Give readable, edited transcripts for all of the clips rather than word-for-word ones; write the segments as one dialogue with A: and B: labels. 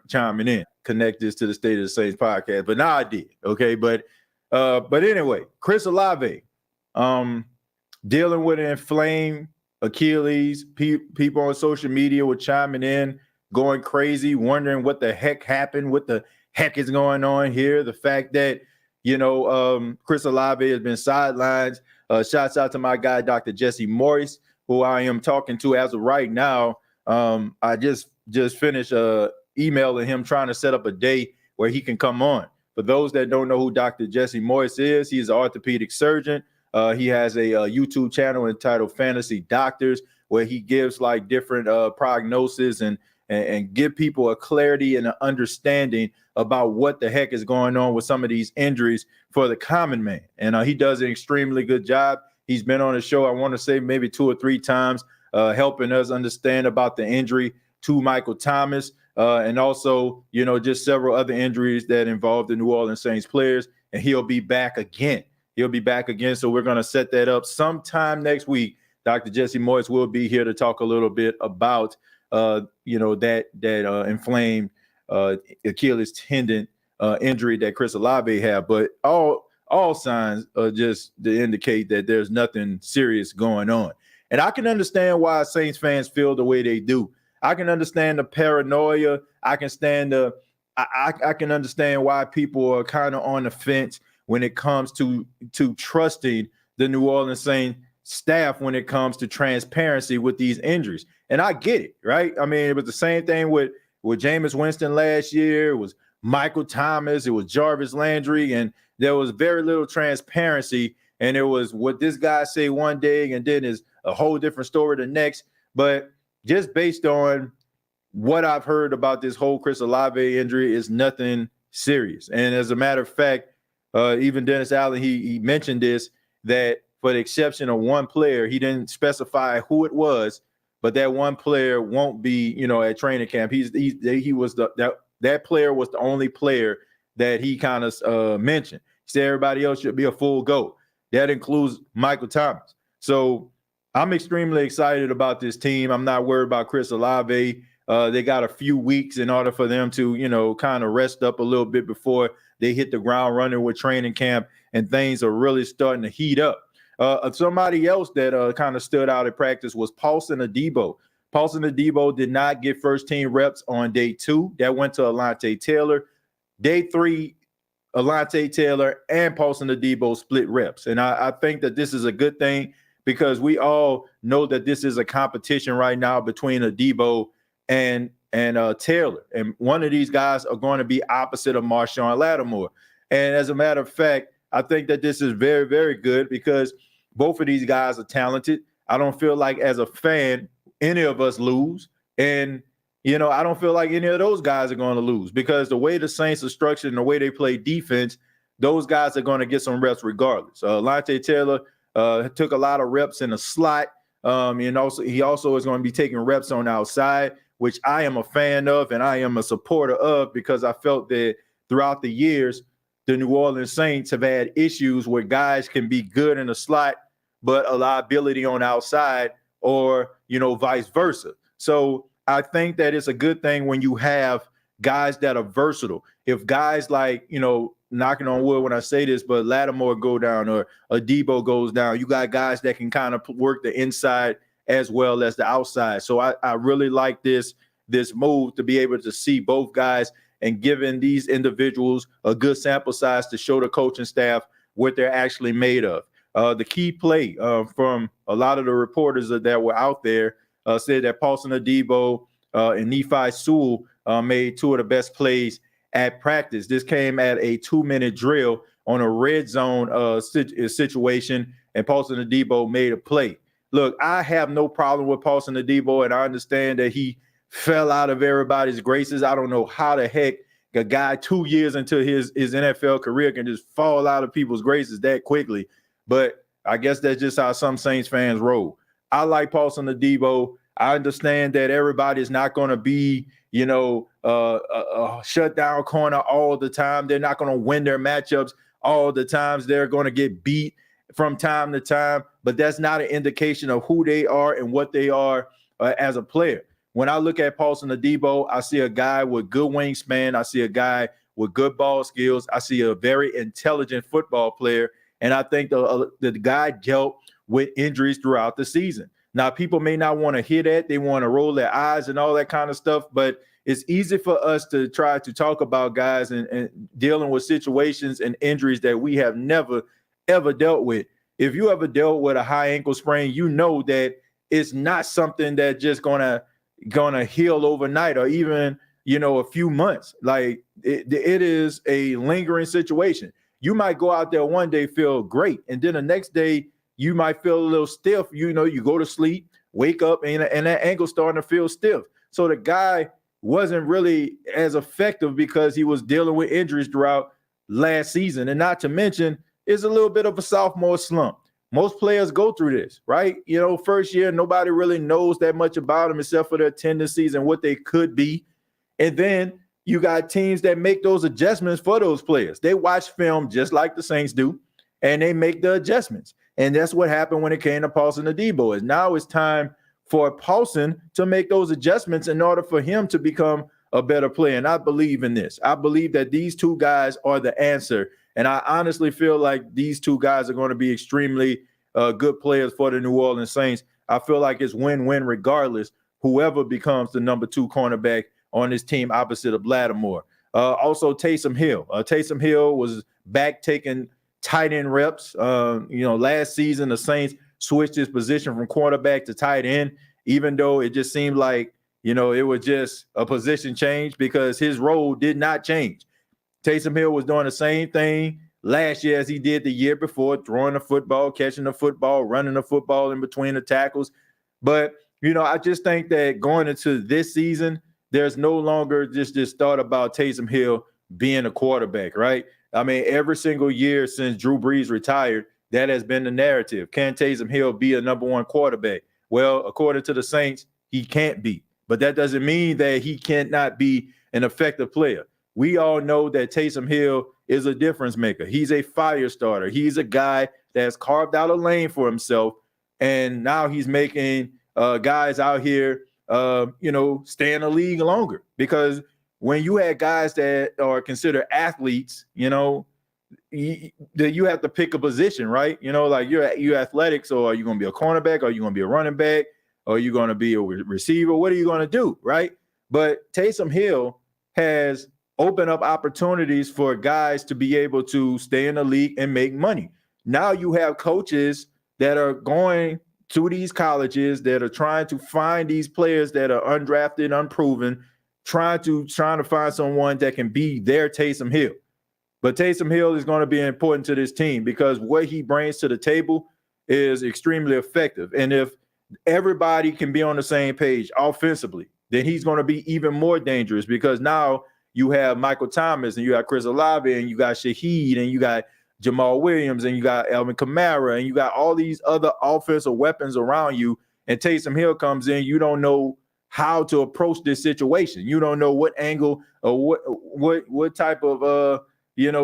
A: chiming in, connect this to the State of the Saints podcast. But now I did. Okay. But anyway, Chris Olave, dealing with an inflamed Achilles. People on social media were chiming in, going crazy, wondering what the heck happened, what the heck is going on here. The fact that, Chris Olave has been sidelined. Shouts out to my guy, Dr. Jesse Morris, who I am talking to as of right now. I just finished emailing him trying to set up a day where he can come on. For those that don't know who Dr. Jesse Morris is, he's an orthopedic surgeon. He has a YouTube channel entitled Fantasy Doctors, where he gives like different prognosis and give people a clarity and an understanding about what the heck is going on with some of these injuries for the common man. And he does an extremely good job. He's been on the show, I want to say maybe 2 or 3 times, helping us understand about the injury to Michael Thomas and also, just several other injuries that involve the New Orleans Saints players. And he'll be back again. So we're going to set that up sometime next week. Dr. Jesse Morris will be here to talk a little bit about, that inflamed Achilles tendon injury that Chris Olave had. But all signs are just to indicate that there's nothing serious going on. And I can understand why Saints fans feel the way they do. I can understand the paranoia. I can understand why people are kind of on the fence when it comes to trusting the New Orleans Saints staff when it comes to transparency with these injuries. And I get it, right? I mean, it was the same thing with Jameis Winston last year. It was Michael Thomas. It was Jarvis Landry. And there was very little transparency. And it was what this guy say one day and then is a whole different story the next. But just based on what I've heard about this whole Chris Olave injury is nothing serious. And as a matter of fact, even Dennis Allen, he mentioned this, that for the exception of one player, he didn't specify who it was, but that one player won't be, at training camp. That player was the only player that he kind of mentioned. He said everybody else should be a full go. That includes Michael Thomas. So I'm extremely excited about this team. I'm not worried about Chris Olave. They got a few weeks in order for them to, kind of rest up a little bit before they hit the ground running with training camp, and things are really starting to heat up. Somebody else that kind of stood out at practice was Paulson Adebo. Paulson Adebo did not get first-team reps on day 2. That went to Alontae Taylor. Day 3, Alontae Taylor and Paulson Adebo split reps. And I think that this is a good thing because we all know that this is a competition right now between Adebo and Taylor. And one of these guys are going to be opposite of Marshawn Lattimore. And as a matter of fact, I think that this is very, very good because both of these guys are talented. I don't feel like as a fan, any of us lose. And, I don't feel like any of those guys are going to lose because the way the Saints are structured and the way they play defense, those guys are going to get some reps regardless. Alontae Taylor took a lot of reps in the slot. And he also is going to be taking reps on the outside, which I am a fan of and I am a supporter of because I felt that throughout the years, the New Orleans Saints have had issues where guys can be good in the slot, but a liability on the outside or, vice versa. So I think that it's a good thing when you have guys that are versatile. If guys like, knocking on wood when I say this, but Lattimore go down or Adebo goes down, you got guys that can kind of work the inside as well as the outside. So I really like this move to be able to see both guys and giving these individuals a good sample size to show the coaching staff what they're actually made of. The key play from a lot of the reporters that were out there said that Paulson Adebo and Nephi Sewell made 2 of the best plays at practice. This came at a 2-minute drill on a red zone situation, and Paulson Adebo made a play. Look, I have no problem with Paulson Adebo, and I understand that he fell out of everybody's graces. I don't know how the heck a guy 2 years into his NFL career can just fall out of people's graces that quickly. But I guess that's just how some Saints fans roll. I like Paulson Adebo. I understand that everybody's not going to be, a shutdown corner all the time. They're not going to win their matchups all the times. They're going to get beat from time to time. But that's not an indication of who they are and what they are as a player. when I look at Paulson Adebo, I see a guy with good wingspan. I see a guy with good ball skills. I see a very intelligent football player. And I think the guy dealt with injuries throughout the season. Now, people may not want to hear that. They want to roll their eyes and all that kind of stuff. But it's easy for us to try to talk about guys and dealing with situations and injuries that we have never, ever dealt with. If you ever dealt with a high ankle sprain, you know that it's not something that just gonna heal overnight or even, a few months. Like it is a lingering situation. You might go out there one day, feel great, and then the next day you might feel a little stiff. You go to sleep, wake up, and that ankle starting to feel stiff. So the guy wasn't really as effective because he was dealing with injuries throughout last season. And not to mention, it's a little bit of a sophomore slump. Most players go through this, right? First year, nobody really knows that much about them except for their tendencies and what they could be. And then you got teams that make those adjustments for those players. They watch film just like the Saints do, and they make the adjustments. And that's what happened when it came to Paulson Adebo. Is now it's time for Paulson to make those adjustments in order for him to become a better player. And I believe in this. I believe that these two guys are the answer. And I honestly feel like these two guys are going to be extremely good players for the New Orleans Saints. I feel like it's win-win regardless, whoever becomes the number 2 cornerback on this team opposite of Lattimore. Also, Taysom Hill. Taysom Hill was back taking tight end reps. Last season, the Saints switched his position from quarterback to tight end, even though it just seemed like, it was just a position change because his role did not change. Taysom Hill was doing the same thing last year as he did the year before, throwing the football, catching the football, running the football in between the tackles. But, I just think that going into this season, there's no longer just this thought about Taysom Hill being a quarterback, right? I mean, every single year since Drew Brees retired, that has been the narrative. Can Taysom Hill be a number 1 quarterback? Well, according to the Saints, he can't be. But that doesn't mean that he cannot be an effective player. We all know that Taysom Hill is a difference maker. He's a fire starter. He's a guy that's carved out a lane for himself. And now he's making guys out here, stay in the league longer. Because when you had guys that are considered athletes, you have to pick a position, right? Like you're athletics, or are you going to be a cornerback? Or are you going to be a running back? Or are you going to be a receiver? What are you going to do, right? But Taysom Hill has opened up opportunities for guys to be able to stay in the league and make money. Now you have coaches that are going to these colleges that are trying to find these players that are undrafted, unproven, trying to find someone that can be their Taysom Hill. But Taysom Hill is going to be important to this team because what he brings to the table is extremely effective. And if everybody can be on the same page offensively, then he's going to be even more dangerous because now you have Michael Thomas and you got Chris Olave and you got Shaheed and you got Jamal Williams and you got Alvin Kamara and you got all these other offensive weapons around you. And Taysom Hill comes in, you don't know how to approach this situation. You don't know what angle or what type of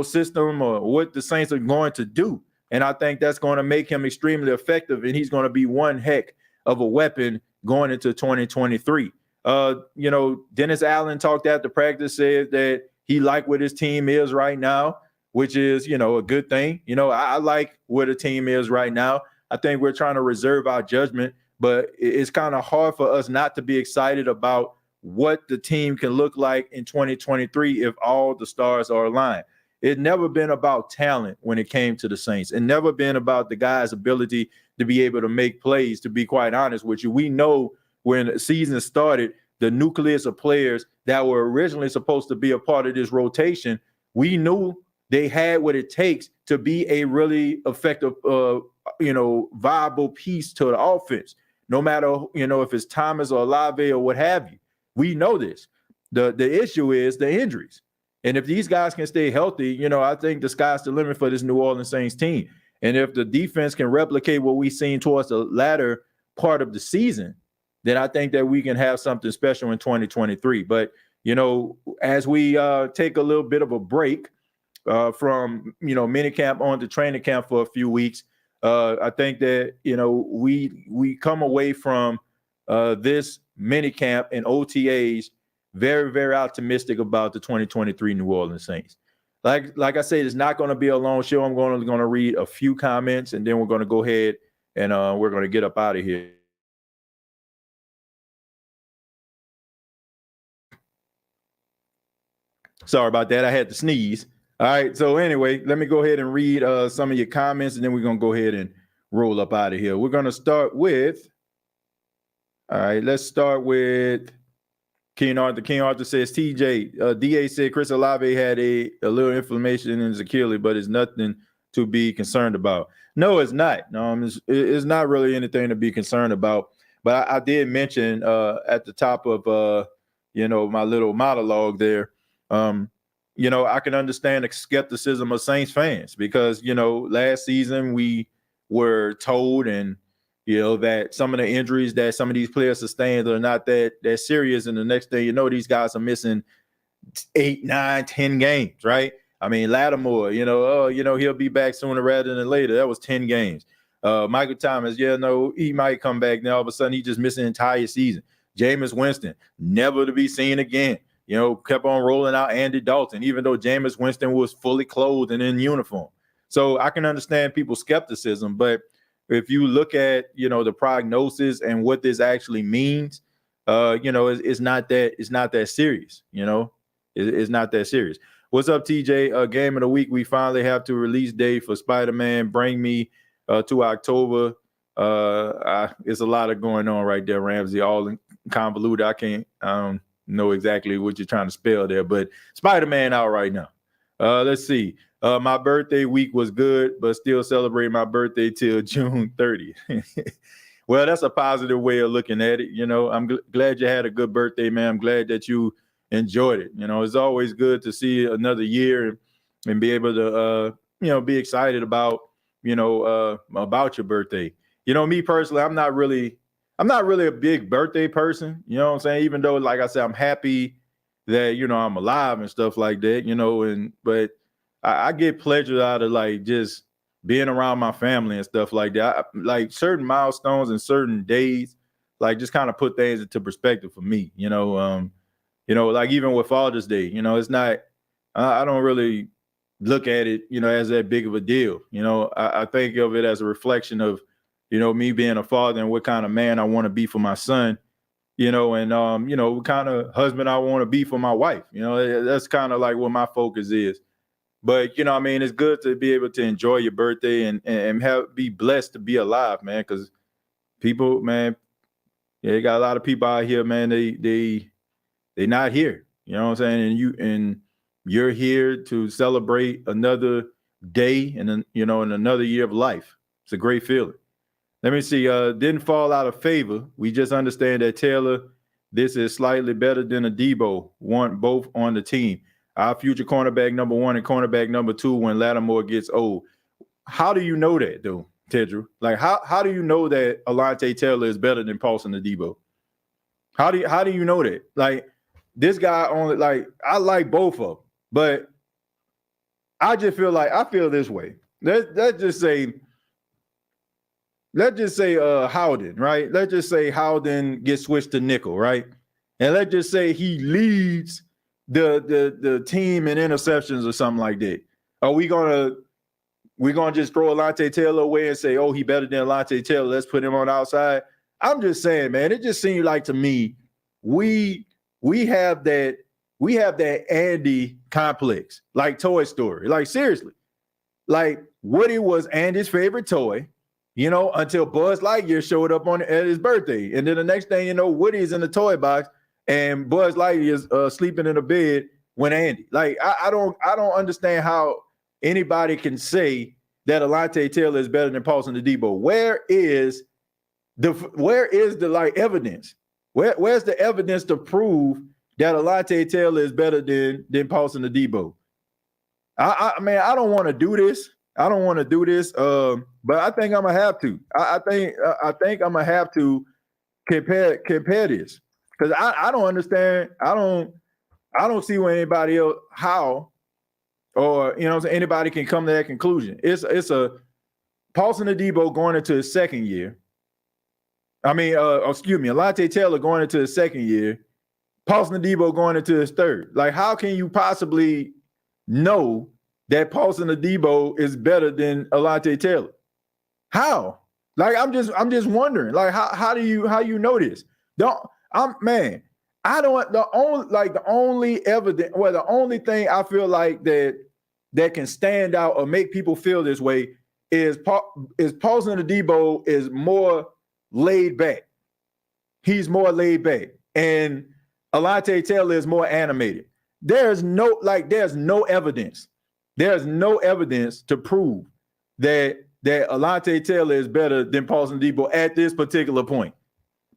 A: system or what the Saints are going to do. And I think that's going to make him extremely effective, and he's going to be one heck of a weapon going into 2023. Dennis Allen talked after practice, said that he liked what his team is right now, which is, a good thing. I like where the team is right now. I think we're trying to reserve our judgment, but it's kind of hard for us not to be excited about what the team can look like in 2023 if all the stars are aligned. It's never been about talent when it came to the Saints. It never been about the guy's ability to be able to make plays, to be quite honest with you. We know when the season started, the nucleus of players that were originally supposed to be a part of this rotation, we knew they had what it takes to be a really effective, viable piece to the offense, no matter, if it's Thomas or Olave or what have you. We know this. The issue is the injuries. And if these guys can stay healthy, I think the sky's the limit for this New Orleans Saints team. And if the defense can replicate what we've seen towards the latter part of the season, then I think that we can have something special in 2023. But, as we take a little bit of a break from, minicamp on to training camp for a few weeks, I think that, we come away from this minicamp and OTAs, very, very optimistic about the 2023 New Orleans Saints. Like I said, it's not going to be a long show. I'm going to read a few comments, and then we're going to go ahead and we're going to get up out of here. Sorry about that. I had to sneeze. All right. So anyway, let me go ahead and read some of your comments, and then we're going to go ahead and roll up out of here. We're going to start with, all right, let's start with King Arthur. King Arthur says, TJ, DA said Chris Olave had a little inflammation in his Achilles, but it's nothing to be concerned about. No, it's not. No, it's not really anything to be concerned about. But I did mention at the top of, my little monologue there, I can understand the skepticism of Saints fans because, last season we were told that some of the injuries that some of these players sustained are not that serious. And the next thing you know, these guys are missing 8, 9, 10 games, right? I mean, Lattimore, he'll be back sooner rather than later. That was 10 games. Michael Thomas, he might come back. Now all of a sudden he just missed an entire season. Jameis Winston, never to be seen again. Kept on rolling out Andy Dalton, even though Jameis Winston was fully clothed and in uniform. So I can understand people's skepticism, but if you look at, the prognosis and what this actually means, it's not that serious. It's not that serious. What's up, TJ? Game of the week. We finally have to release day for Spider-Man. Bring me to October. It's a lot of going on right there, Ramsey. All convoluted. I don't know exactly what you're trying to spell there, but Spider-Man out right now. Let's see. My birthday week was good, but still celebrating my birthday till June 30th. Well, that's a positive way of looking at it. I'm glad you had a good birthday, man. I'm glad that you enjoyed it. It's always good to see another year and be able to, be excited about, about your birthday. Me personally, I'm not really a big birthday person. You know what I'm saying? Even though, like I said, I'm happy that, I'm alive and stuff like that, but I get pleasure out of like just being around my family and stuff like that. Like certain milestones and certain days, like just kind of put things into perspective for me, like even with Father's Day, it's not, I don't really look at it, as that big of a deal. I think of it as a reflection of, me being a father and what kind of man I want to be for my son, and what kind of husband I want to be for my wife. That's kind of like what my focus is. But, it's good to be able to enjoy your birthday and be blessed to be alive, man, because people, man, they got a lot of people out here, man, they not here. You know what I'm saying? And you're here to celebrate another day and in another year of life. It's a great feeling. Let me see. Didn't fall out of favor. We just understand that Taylor, this is slightly better than a Debo. Want both on the team. Our future cornerback number 1 and cornerback number 2 when Lattimore gets old. How do you know that, though, Tedra? Like, how do you know that Alontae Taylor is better than Paulson Adebo? How do you know that? Like, this guy only, like, I like both of them, but I just feel like I feel this way. Let's just say Howden, right? Let's just say Howden gets switched to nickel, right? And let's just say he leads the team in interceptions or something like that. Are we gonna just throw Alontae Taylor away and say, oh, he better than Alontae Taylor, let's put him on the outside? I'm just saying, man, it just seems like to me we have that Andy complex, like Toy Story. Like, seriously. Like, Woody was Andy's favorite toy, until Buzz Lightyear showed up at his birthday. And then the next thing you know, Woody's in the toy box and Buzz Lightyear is sleeping in a bed with Andy. Like, I don't understand how anybody can say that Alontae Taylor is better than Paulson Adebo. Where is the like evidence? Where's the evidence to prove that Alontae Taylor is better than Paulson Adebo? I don't want to do this. But I think I'm gonna have to. I think I'm gonna have to compare this because I don't understand. I don't see where anybody else anybody can come to that conclusion. It's a Paulson Adebo going into his second year. Alante Taylor going into his second year, Paulson Adebo going into his third. Like, how can you possibly know that Paulson Adebo is better than Alante Taylor? How? Like, I'm just wondering. Like, how do you know this? The only thing I feel like that can stand out or make people feel this way is Paulson Adebo is more laid back. He's more laid back. And Alante Taylor is more animated. There's no evidence. There's no evidence to prove that Alante Taylor is better than Paulson Adebo at this particular point.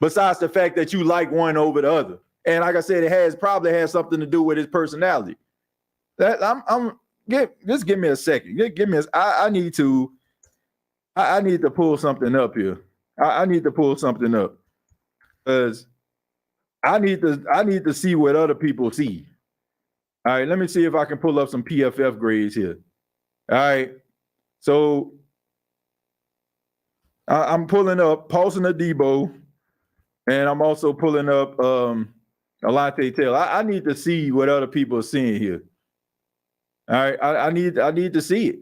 A: Besides the fact that you like one over the other. And like I said, it probably has something to do with his personality. Just give me a second. I need to pull something up here. I need to pull something up. Because I need to see what other people see. All right, let me see if I can pull up some PFF grades here. All right, so I'm pulling up Paulson Adebo, and I'm also pulling up Alante Taylor. I need to see what other people are seeing here. All right, I need to see it.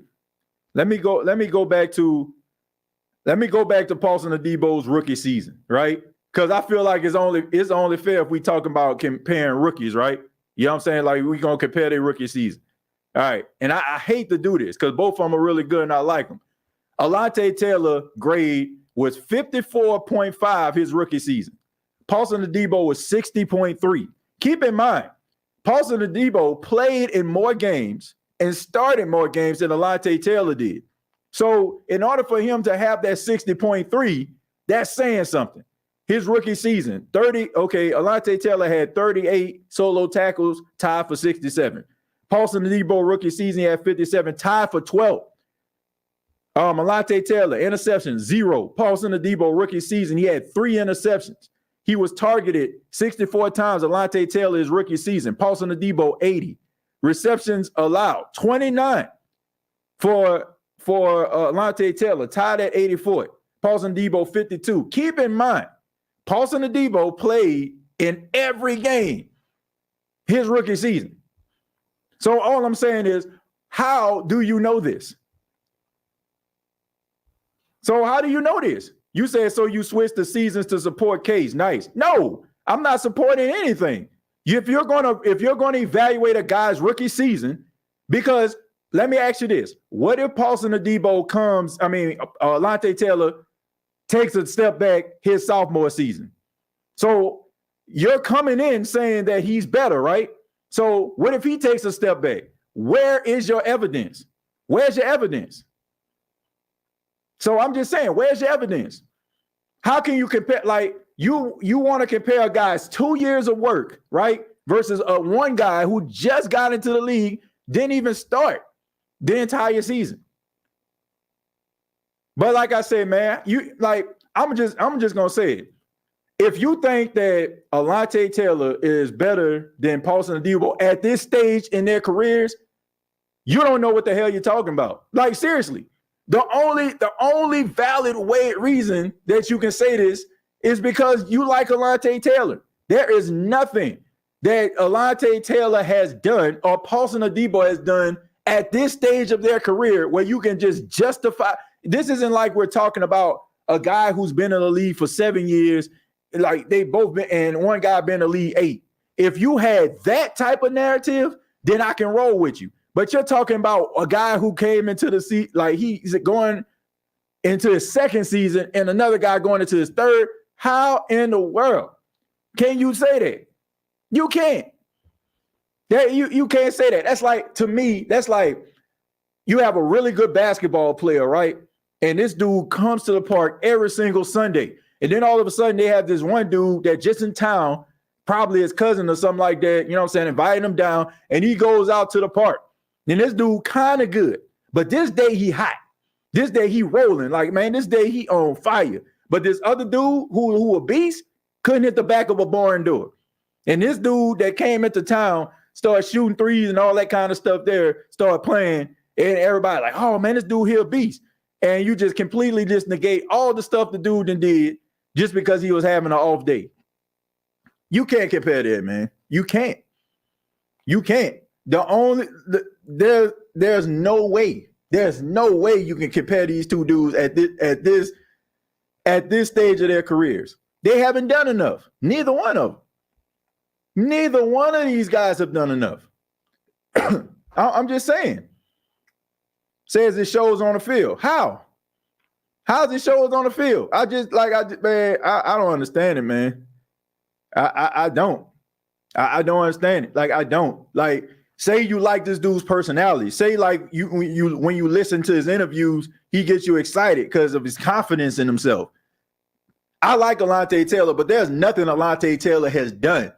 A: Let me go back to Paulson Adebo's rookie season, right? Because I feel like it's only fair if we talk about comparing rookies, right? You know what I'm saying? Like, we're going to compare their rookie season. All right. And I hate to do this because both of them are really good and I like them. Alante Taylor grade was 54.5 his rookie season. Paulson Adebo was 60.3. Keep in mind, Paulson Adebo played in more games and started more games than Alante Taylor did. So in order for him to have that 60.3, that's saying something. His rookie season, Alante Taylor had 38 solo tackles, tied for 67. Paulson Adebo rookie season, he had 57, tied for 12. Alante Taylor, interceptions, 0. Paulson Adebo rookie season, he had 3 interceptions. He was targeted 64 times. Alante Taylor his rookie season. Paulson Adebo, 80. Receptions allowed, 29 for Alante Taylor, tied at 84. Paulson Adebo, 52. Keep in mind, Paulson Adebo played in every game his rookie season. So all I'm saying is, how do you know this? So how do you know this? You said, so you switched the seasons to support Case. Nice. No, I'm not supporting anything. If you're gonna evaluate a guy's rookie season, because let me ask you this: what if Paulson Adebo Alante Taylor takes a step back his sophomore season? So you're coming in saying that he's better, right? So what if he takes a step back? Where is your evidence? Where's your evidence? So I'm just saying, where's your evidence? How can you compare? Like, you want to compare a guy's 2 years of work, right? Versus one guy who just got into the league, didn't even start the entire season. But like I said, man, I'm just gonna say it. If you think that Alante Taylor is better than Paulson Adebo at this stage in their careers, you don't know what the hell you're talking about. Like, seriously, the only valid reason that you can say this is because you like Alante Taylor. There is nothing that Alante Taylor has done or Paulson Adebo has done at this stage of their career where you can just justify. This isn't like we're talking about a guy who's been in the league for 7 years, like they both been, and one guy been in the league 8. If you had that type of narrative, then I can roll with you. But you're talking about a guy who came into the seat, like he's going into his second season and another guy going into his third. How in the world can you say that? You can't. You can't say that. That's like, to me, that's like you have a really good basketball player, right? And this dude comes to the park every single Sunday. And then all of a sudden they have this one dude that just in town, probably his cousin or something like that, you know what I'm saying, inviting him down, and he goes out to the park. And this dude kind of good. But this day he hot. This day he rolling. Like, man, this day he on fire. But this other dude who a beast couldn't hit the back of a barn door. And this dude that came into town started shooting threes and all that kind of stuff there, started playing, and everybody like, oh man, this dude here a beast. And you just completely just negate all the stuff the dude done did just because he was having an off day. You can't compare that, man. You can't. There's no way. There's no way you can compare these two dudes at this stage of their careers. They haven't done enough. Neither one of them. Neither one of these guys have done enough. I'm just saying. Says it shows on the field. How? How's it shows on the field? I don't understand it, man. I don't. I don't understand it. Like, I don't. Like, say you like this dude's personality. Say like when you listen to his interviews, he gets you excited because of his confidence in himself. I like Alontae Taylor, but there's nothing Alontae Taylor has done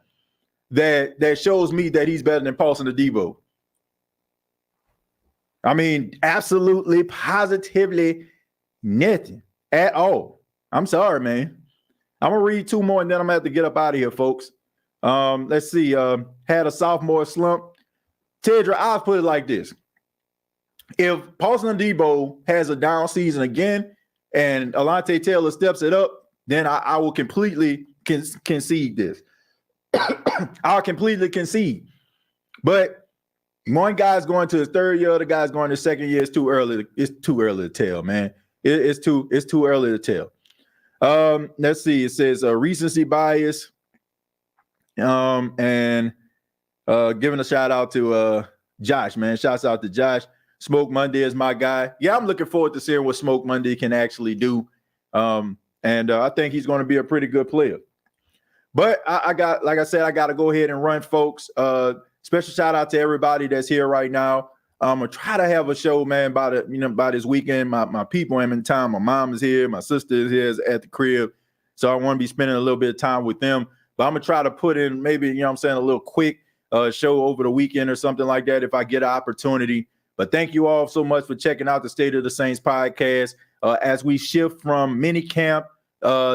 A: that shows me that he's better than Paulson Adebo. I mean, absolutely, positively nothing at all. I'm sorry, man. I'm going to read two more and then I'm going to have to get up out of here, folks. Let's see. Had a sophomore slump. Tedra, I'll put it like this. If Paulson Adebo has a down season again and Alontae Taylor steps it up, then I will completely concede this. I'll completely concede. But one guy's going to his third year, the guy's going to his second year. It's too early. It's too early to tell, man. It's too early to tell. Let's see. It says recency bias. And giving a shout out to Josh, man. Shouts out to Josh. Smoke Monday is my guy. Yeah, I'm looking forward to seeing what Smoke Monday can actually do. And I think he's going to be a pretty good player. But I got to go ahead and run, folks. Special shout out to everybody that's here right now. I'm gonna try to have a show, man, by this weekend. My people are in town. My mom is here. My sister is here at the crib. So I want to be spending a little bit of time with them. But I'm gonna try to put in maybe, a little quick show over the weekend or something like that if I get an opportunity. But thank you all so much for checking out the State of the Saints podcast as we shift from MiniCamp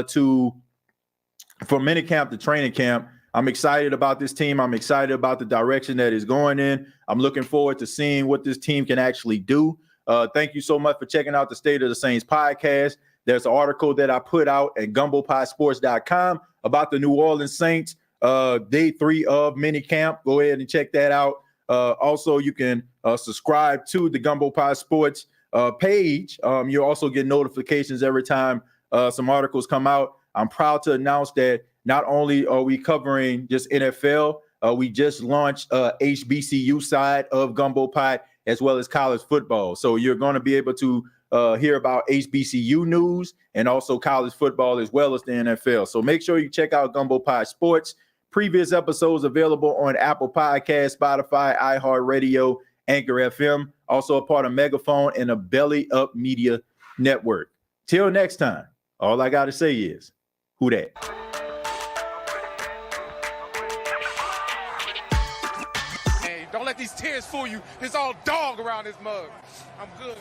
A: to training camp. I'm excited about this team. I'm excited about the direction that it's going in. I'm looking forward to seeing what this team can actually do. Thank you so much for checking out the State of the Saints podcast. There's an article that I put out at gumbopiesports.com about the New Orleans Saints, day 3 of MiniCamp. Go ahead and check that out. Also, you can subscribe to the Gumbo Pie Sports page. You'll also get notifications every time some articles come out. I'm proud to announce that not only are we covering just NFL, we just launched HBCU side of Gumbo Pie as well as college football. So you're going to be able to hear about HBCU news and also college football as well as the NFL. So make sure you check out Gumbo Pie Sports. Previous episodes available on Apple Podcasts, Spotify, iHeartRadio, Anchor FM, also a part of Megaphone and a Belly Up Media Network. Till next time, all I got to say is, who dat?
B: Hey, don't let these tears fool you. There's all dog around this mug. I'm good.